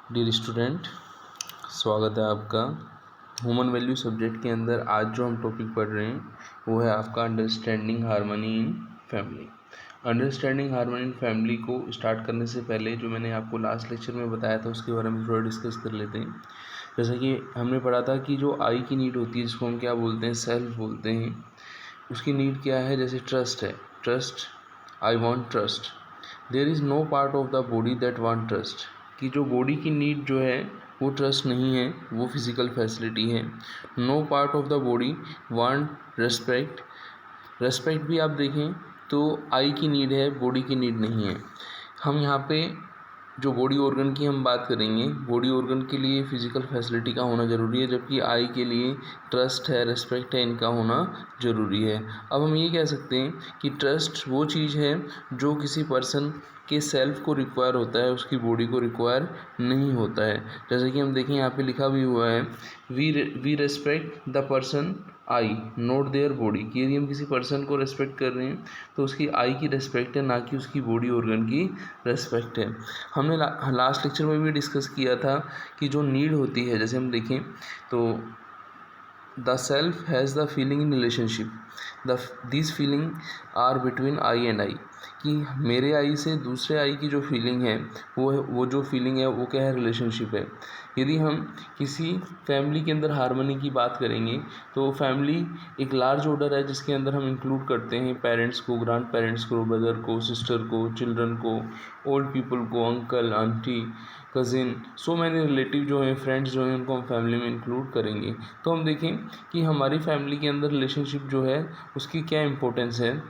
Dear student, स्वागत है आपका। ह्यूमन वैल्यू सब्जेक्ट के अंदर आज जो हम टॉपिक पढ़ रहे हैं वो है आपका understanding harmony in family. Understanding harmony in family को स्टार्ट करने से पहले जो मैंने आपको लास्ट लेक्चर में बताया था उसके बारे में थोड़ा डिस्कस कर लेते हैं। जैसा कि हमने पढ़ा था कि जो आई की नीड होती है, जिसको हम क्या बोलते हैं, सेल्फ बोलते हैं, उसकी नीड क्या है। जैसे ट्रस्ट है, trust, I want trust. There is no part of the body that want trust, कि जो बॉडी की नीड जो है वो ट्रस्ट नहीं है, वो फिज़िकल फैसिलिटी है। No part of the body want respect. Respect भी आप देखें तो आई की नीड है, बॉडी की नीड नहीं है। हम यहाँ पे जो बॉडी ऑर्गन की हम बात करेंगे, बॉडी ऑर्गन के लिए फिज़िकल फैसिलिटी का होना ज़रूरी है, जबकि आई के लिए ट्रस्ट है, रेस्पेक्ट है, इनका होना ज़रूरी है। अब हम ये कह सकते हैं कि ट्रस्ट वो चीज़ है जो किसी पर्सन के सेल्फ को रिक्वायर होता है, उसकी बॉडी को रिक्वायर नहीं होता है। जैसे कि हम देखें यहाँ पे लिखा भी हुआ है, we respect the person I not their body, कि यदि हम किसी पर्सन को रेस्पेक्ट कर रहे हैं तो उसकी आई की रेस्पेक्ट है, ना कि उसकी बॉडी ऑर्गन की रेस्पेक्ट है। हमने लास्ट लेक्चर में भी डिस्कस किया था कि जो नीड होती है, जैसे हम देखें तो the self has the feeling in relationship, this feeling are between I and I, कि मेरे आई से दूसरे आई की जो फीलिंग है वो जो फीलिंग है वो क्या है, रिलेशनशिप है। यदि हम किसी फैमिली के अंदर हार्मनी की बात करेंगे तो फैमिली एक लार्ज ऑर्डर है जिसके अंदर हम इंक्लूड करते हैं पेरेंट्स को, ग्रैंड पेरेंट्स को, ब्रदर को, सिस्टर को, चिल्ड्रन को, ओल्ड पीपल को, uncle, aunty, cousin, so many relative जो हैं, फ्रेंड्स जो हैं, उनको हम फैमिली में इंक्लूड करेंगे। तो हम देखें कि हमारी फैमिली के अंदर रिलेशनशिप जो है उसकी क्या इंपॉर्टेंस है।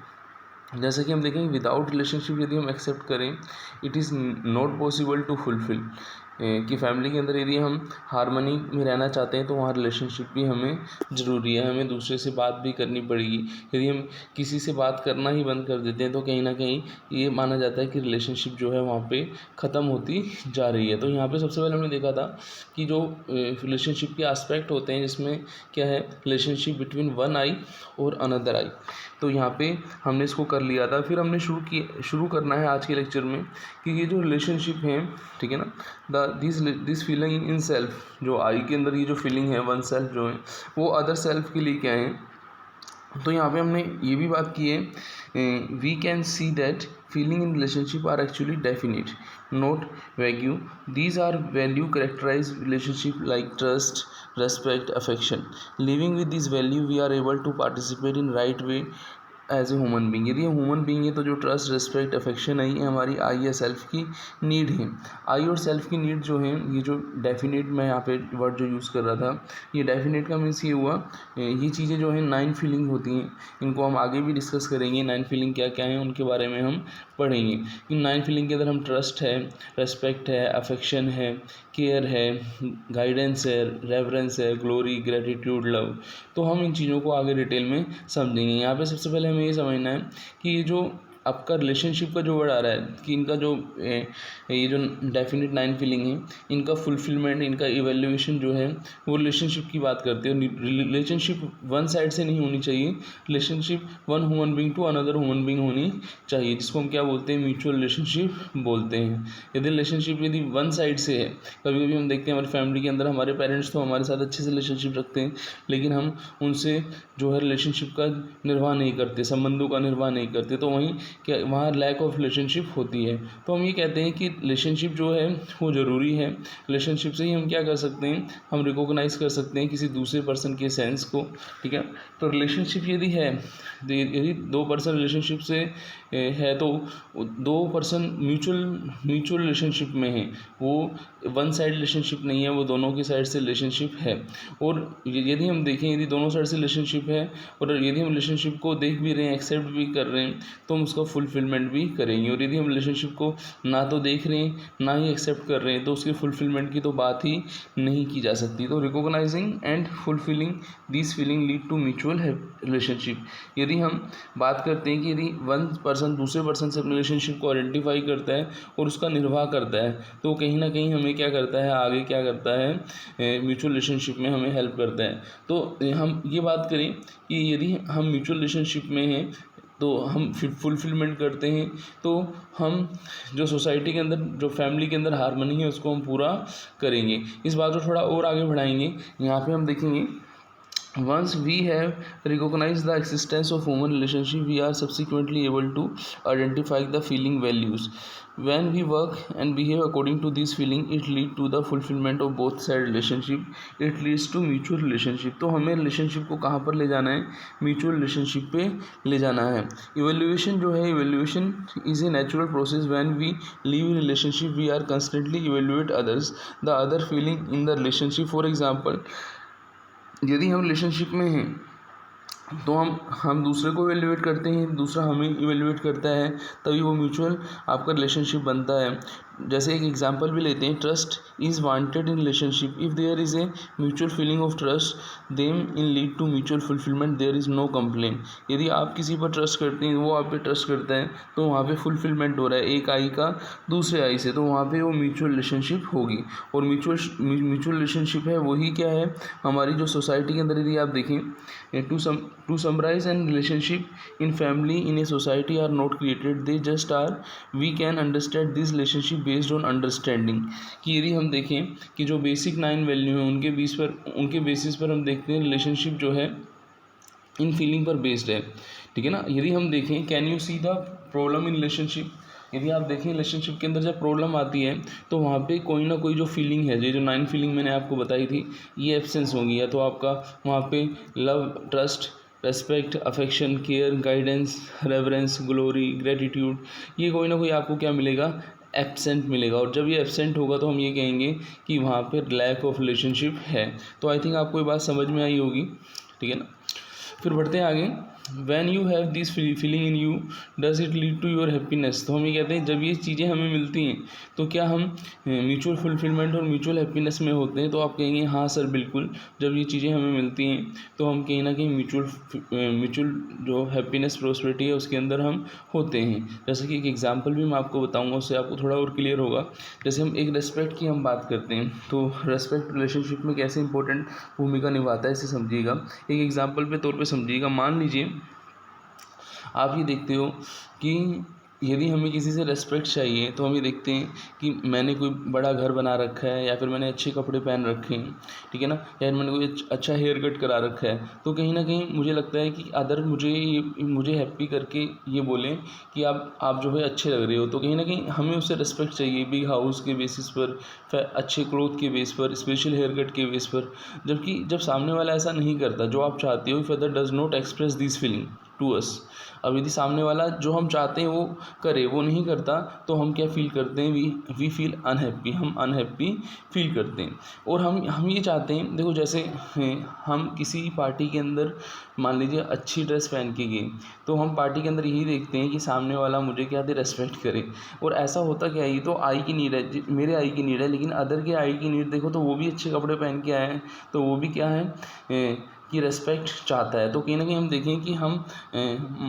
जैसे कि हम देखें, विदाउट रिलेशनशिप यदि हम एक्सेप्ट करें, it is not possible to fulfil, कि फैमिली के अंदर यदि हम हार्मनी में रहना चाहते हैं तो वहाँ रिलेशनशिप भी हमें ज़रूरी है, हमें दूसरे से बात भी करनी पड़ेगी। यदि हम किसी से बात करना ही बंद कर देते हैं तो कहीं ना कहीं ये माना जाता है कि रिलेशनशिप जो है वहाँ पे ख़त्म होती जा रही है। तो यहाँ पे सबसे पहले हमने देखा था कि जो रिलेशनशिप के एस्पेक्ट होते हैं, जिसमें क्या है, रिलेशनशिप बिटवीन वन आई और अनदर आई। तो यहाँ पे हमने इसको कर लिया था। फिर हमने शुरू करना है आज के लेक्चर में कि ये जो रिलेशनशिप है, ठीक है ना, दिस फीलिंग इन सेल्फ, जो आई के अंदर ये जो फीलिंग है वन सेल्फ जो है, वो अदर सेल्फ के लिए क्या है। तो यहाँ पे हमने ये भी बात की है, we can see that feeling in relationship are actually definite, not vague. These are value characterise relationship like trust, respect, affection. Living with this value, we are able to participate in right way as a human being. यदि हम human being है तो जो trust, respect, affection है, ये हमारी आई या self की नीड है। आई और सेल्फ की नीड जो है, ये जो डेफिनेट मैं यहाँ पे वर्ड जो यूज़ कर रहा था, ये डेफिनेट का मीन्स ये हुआ, ये चीज़ें जो है 9 फीलिंग होती हैं, इनको हम आगे भी डिस्कस करेंगे। 9 फीलिंग क्या क्या है उनके बारे में हम पढ़ेंगे। इन 9 फीलिंग के अंदर हम ट्रस्ट है, रेस्पेक्ट है, अफेक्शन है, केयर है, गाइडेंस है, रेवरेंस है, ग्लोरी, ग्रेटिट्यूड, लव, तो हम इन चीज़ों को आगे डिटेल में समझेंगे। यहाँ पे सबसे पहले हमें ये समझना है कि ये जो आपका रिलेशनशिप का जो वर्ड आ रहा है, कि इनका जो ये जो डेफिनेट 9 फीलिंग है, इनका फुलफिलमेंट, इनका इवेल्युएशन जो है वो रिलेशनशिप की बात करते हैं। रिलेशनशिप वन साइड से नहीं होनी चाहिए, relationship one human being to another human being होनी चाहिए, जिसको हम क्या बोलते हैं, म्यूचुअल रिलेशनशिप बोलते हैं। यदि रिलेशनशिप यदि वन साइड से है, कभी कभी हम देखते हैं हमारी फैमिली के अंदर हमारे पेरेंट्स तो हमारे साथ अच्छे से रिलेशनशिप रखते हैं, लेकिन हम उनसे जो है रिलेशनशिप का निर्वाह नहीं करते, संबंधों का निर्वाह नहीं करते, तो वहीं क्या वहाँ लैक ऑफ रिलेशनशिप होती है। तो हम ये कहते हैं कि रिलेशनशिप जो है वो ज़रूरी है। रिलेशनशिप से ही हम क्या कर सकते हैं, हम रिकॉग्नाइज़ कर सकते हैं किसी दूसरे पर्सन के सेंस को, ठीक है। तो रिलेशनशिप यदि है, यदि 2 पर्सन रिलेशनशिप से है तो 2 पर्सन म्यूचुअल रिलेशनशिप में है, वो वन साइड रिलेशनशिप नहीं है, वो दोनों की साइड से रिलेशनशिप है। और यदि हम देखें, यदि दोनों साइड से रिलेशनशिप है और यदि हम रिलेशनशिप को देख भी रहे हैं, एक्सेप्ट भी कर रहे हैं, तो हम उसका फुलफिलमेंट भी करेंगे। और यदि हम रिलेशनशिप को ना तो देख रहे हैं ना ही एक्सेप्ट कर रहे हैं, तो उसके फुलफिलमेंट की तो बात ही नहीं की जा सकती। तो recognising and fulfilling this feeling lead to mutual relationship. यदि हम बात करते हैं कि यदि वन पर्सन दूसरे पर्सन से अपने रिलेशनशिप को आइडेंटिफाई करता है और उसका निर्वाह करता है, तो कहीं ना कहीं हमें क्या करता है, आगे क्या करता है, म्यूचुअल रिलेशनशिप में हमें हेल्प करता है। तो हम ये बात करें कि यदि हम म्यूचुअल रिलेशनशिप में हैं तो हम फुलफिलमेंट करते हैं, तो हम जो सोसाइटी के अंदर, जो फैमिली के अंदर हारमनी है उसको हम पूरा करेंगे। इस बात को थोड़ा और आगे बढ़ाएंगे। यहाँ पे हम देखेंगे, once we have recognized the existence of human relationship, we are subsequently able to identify the feeling values. When we work and behave according to this feeling, it lead to the fulfillment of both side relationship. It leads to mutual relationship. तो हमें relationship को कहाँ पर ले जाना है? Mutual relationship पे ले जाना है। इवेल्युएशन जो है, evaluation is a natural process. When we live in relationship we are constantly evaluate others, the other feeling in the relationship. For example, यदि हम रिलेशनशिप में हैं तो हम दूसरे को इवेल्युएट करते हैं, दूसरा हमें इवेल्युएट करता है, तभी वो म्यूचुअल आपका रिलेशनशिप बनता है। जैसे एक एग्जांपल भी लेते हैं, trust is wanted in relationship. If there is a mutual feeling of trust them in lead to mutual fulfilment, there is no complaint. यदि आप किसी पर ट्रस्ट करते हैं, वो आप पे ट्रस्ट करता है, तो वहाँ पे फुलफिलमेंट हो रहा है एक आई का दूसरे आई से, तो वहाँ पे वो म्यूचुअल रिलेशनशिप होगी. और म्यूचुअल रिलेशनशिप है वही क्या है, हमारी जो सोसाइटी के अंदर, यदि आप देखें, to summarize, and relationship in family in a society are not created, they just are. We can understand this relationship based on understanding. कि यदि हम देखें कि जो बेसिक 9 वैल्यू हैं उनके बेसिस पर हम देखते हैं रिलेशनशिप जो है इन फीलिंग पर बेस्ड है, ठीक है ना. यदि हम देखें, can you see the problem in relationship. यदि आप देखें रिलेशनशिप के अंदर जब प्रॉब्लम आती है तो वहाँ पे कोई ना कोई जो फीलिंग है, जो 9 फीलिंग मैंने आपको बताई थी, ये एब्सेंस होगी. या तो आपका वहाँ पे love, trust, respect, affection, care, guidance, reverence, glory, gratitude, ये कोई ना कोई आपको क्या मिलेगा, एब्सेंट मिलेगा. और जब ये एब्सेंट होगा तो हम ये कहेंगे कि वहाँ पे लैक ऑफ रिलेशनशिप है. तो आई थिंक आपको ये बात समझ में आई होगी, ठीक है ना. फिर बढ़ते हैं आगे. When you have this feeling in you does it lead to your happiness. तो हम ये कहते हैं जब ये चीज़ें हमें मिलती हैं तो क्या हम म्यूचुअल फुलफिलमेंट और म्यूचुअल हैप्पीनेस में होते हैं. तो आप कहेंगे हाँ सर बिल्कुल, जब ये चीज़ें हमें मिलती हैं तो हम कहीं ना कहीं म्यूचुअल जो हैप्पीनेस प्रोस्पेरिटी है उसके अंदर हम होते हैं. जैसे कि एक एग्जांपल भी मैं आपको बताऊंगा, उससे आपको थोड़ा और क्लियर होगा. जैसे हम एक रेस्पेक्ट की हम बात करते हैं, तो रेस्पेक्ट रिलेशनशिप में कैसे इंपॉर्टेंट भूमिका निभाता है इसे समझिएगा. एक एग्जांपल पे तौर पे समझिएगा. मान लीजिए आप ये देखते हो कि यदि हमें किसी से रेस्पेक्ट चाहिए तो हम ये देखते हैं कि मैंने कोई बड़ा घर बना रखा है, या फिर मैंने अच्छे कपड़े पहन रखे हैं, ठीक है ना, या मैंने कोई अच्छा हेयर कट करा रखा है, तो कहीं ना कहीं मुझे लगता है कि अदर मुझे हैप्पी करके ये बोलें कि आप जो है अच्छे लग रहे हो. तो कहीं ना कहीं हमें उससे रेस्पेक्ट चाहिए, बिग हाउस के बेसिस पर, अच्छे क्लोथ के बेस पर, स्पेशल हेयर कट के बेस पर. जबकि जब सामने वाला ऐसा नहीं करता जो आप चाहते हो, if other does not express this feeling to us. अब यदि सामने वाला जो हम चाहते हैं वो करे, वो नहीं करता, तो हम क्या फील करते हैं, वी फील अनहैप्पी. हम अनहैप्पी फील करते हैं. और हम ये चाहते हैं, देखो जैसे हम किसी पार्टी के अंदर मान लीजिए अच्छी ड्रेस पहन के गए, तो हम पार्टी के अंदर यही देखते हैं कि सामने वाला मुझे क्या दे, रेस्पेक्ट करे. और ऐसा होता क्या है, ये तो आई की नीड है, मेरे आई की नीड है, लेकिन अदर के आई की नीड देखो तो वो भी अच्छे कपड़े पहन के आए हैं, तो वो भी क्या है कि रेस्पेक्ट चाहता है. तो कहीं ना कहीं हम देखें कि हम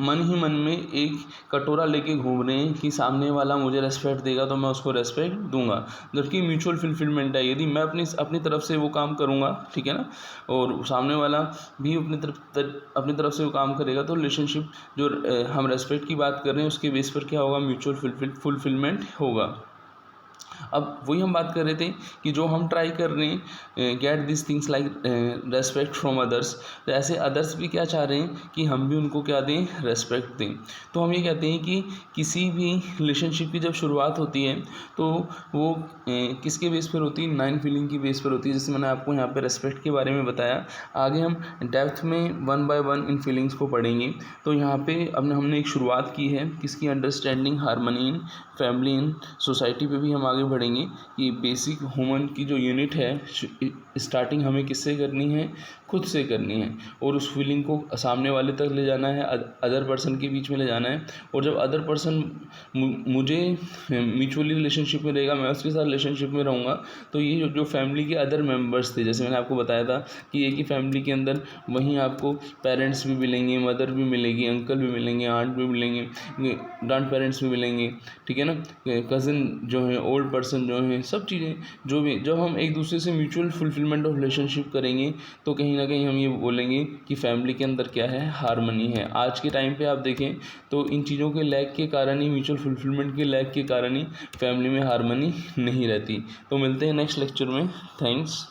मन ही मन में एक कटोरा लेके घूम रहे हैं कि सामने वाला मुझे रेस्पेक्ट देगा तो मैं उसको रेस्पेक्ट दूंगा. जबकि म्यूचुअल फुलफिलमेंट है, यदि मैं अपनी तरफ से वो काम करूंगा, ठीक है ना, और सामने वाला भी अपनी तरफ से वो काम करेगा, तो रिलेशनशिप जो हम रेस्पेक्ट की बात कर रहे हैं उसके बेस पर क्या होगा, म्यूचुअल फुलफिलमेंट होगा. अब वही हम बात कर रहे थे कि जो हम ट्राई कर रहे हैं, get this things like respect from others, तो ऐसे अदर्स भी क्या चाह रहे हैं कि हम भी उनको क्या दें, रेस्पेक्ट दें. तो हम ये कहते हैं कि किसी भी रिलेशनशिप की जब शुरुआत होती है तो वो किसके बेस पर होती है, 9 फीलिंग की बेस पर होती है. जैसे मैंने आपको यहाँ पे रेस्पेक्ट के बारे में बताया. आगे हम डेप्थ में 1 बाय 1 इन फीलिंग्स को पढ़ेंगे. तो यहाँ पे हमने एक शुरुआत की है किसकी, understanding harmony in family in society पे भी हम आगे बढ़ेंगे कि बेसिक ह्यूमन की जो यूनिट है, स्टार्टिंग हमें किससे करनी है, खुद से करनी है, और उस फीलिंग को सामने वाले तक ले जाना है, अदर पर्सन के बीच में ले जाना है. और जब अदर पर्सन मुझे म्यूचुअली रिलेशनशिप में रहेगा, मैं उसके साथ रिलेशनशिप में रहूँगा, तो ये जो फैमिली के अदर मेंबर्स थे, जैसे मैंने आपको बताया था कि एक ही फैमिली के अंदर वहीं आपको पेरेंट्स भी मिलेंगे, मदर भी मिलेगी, अंकल भी मिलेंगे, आंट भी मिलेंगे, ग्रैंड पेरेंट्स भी मिलेंगे, ठीक है ना, कज़न जो है, ओल्ड पर्सन जो हैं, सब चीज़ें जो भी, जब हम एक दूसरे से म्यूचुअल फुलफिलमेंट ऑफ रिलेशनशिप करेंगे तो कहीं ना कहीं हम ये बोलेंगे कि फैमिली के अंदर क्या है, हारमनी है। आज के टाइम पे आप देखें तो इन चीज़ों के लैक के कारण ही, म्यूचुअल फुलफिलमेंट के लैक के कारण ही फैमिली में हारमनी नहीं रहती। तो मिलते हैं नेक्स्ट लेक्चर में। थैंक्स।